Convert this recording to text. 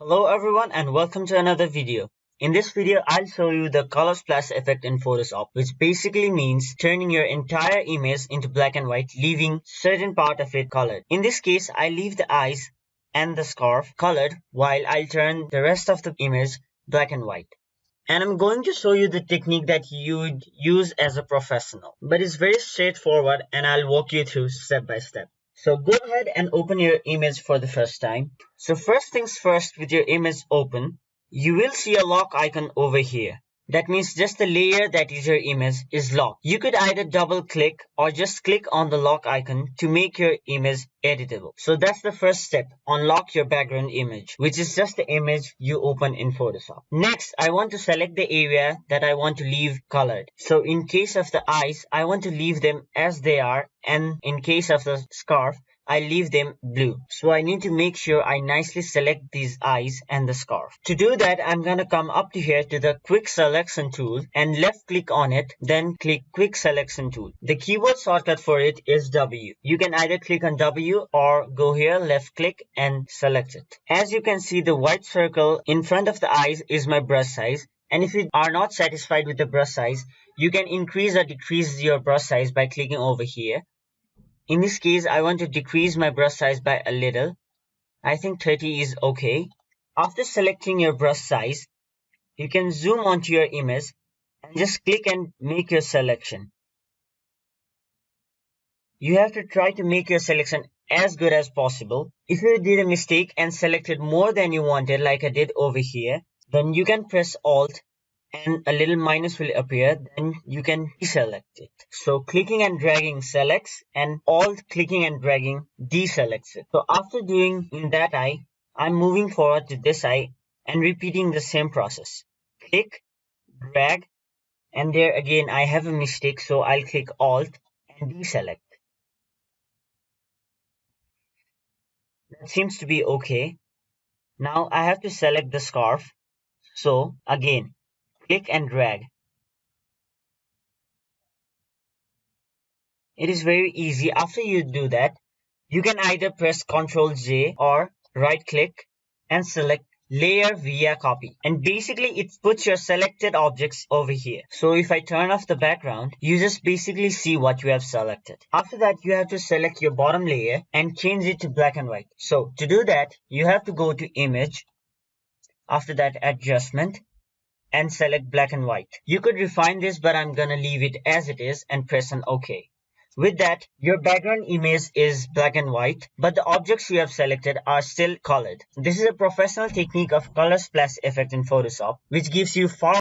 Hello everyone and welcome to another video. In this video, I'll show you the color splash effect in Photoshop, which basically means turning your entire image into black and white, leaving certain part of it colored. In this case, I leave the eyes and the scarf colored while I'll turn the rest of the image black and white. And I'm going to show you the technique that you would use as a professional. But it's very straightforward and I'll walk you through step by step. So go ahead and open your image for the first time. So first things first, with your image open, you will see a lock icon over here. That means just the layer that is your image is locked. You could either double click or just click on the lock icon to make your image editable. So that's the first step. Unlock your background image, which is just the image you open in Photoshop. Next, I want to select the area that I want to leave colored. So in case of the eyes, I want to leave them as they are, and in case of the scarf, I leave them blue. So I need to make sure I nicely select these eyes and the scarf. To do that, I'm gonna come up to here to the quick selection tool and left click on it, then click quick selection tool. The keyboard shortcut for it is W. You can either click on W or go here, left click and select it. As you can see, the white circle in front of the eyes is my brush size. And if you are not satisfied with the brush size, you can increase or decrease your brush size by clicking over here. In this case, I want to decrease my brush size by a little. I think 30 is okay. After selecting your brush size, you can zoom onto your image and just click and make your selection. You have to try to make your selection as good as possible. If you did a mistake and selected more than you wanted, like I did over here, then you can press Alt and a little minus will appear, then you can deselect it. So clicking and dragging selects, and Alt clicking and dragging deselects it. So after doing in that eye, I'm moving forward to this eye and repeating the same process. Click, drag, and there again I have a mistake, so I'll click Alt and deselect. That seems to be okay. Now I have to select the scarf. So again, click and drag. It is very easy. After you do that, you can either press Ctrl J or right click and select layer via copy. And basically it puts your selected objects over here. So if I turn off the background, you just basically see what you have selected. After that, you have to select your bottom layer and change it to black and white. So to do that, you have to go to image. After that, adjustment, and select black and white. You could refine this, but I'm gonna leave it as it is and press on OK. With that, your background image is black and white, but the objects you have selected are still colored. This is a professional technique of color splash effect in Photoshop, which gives you far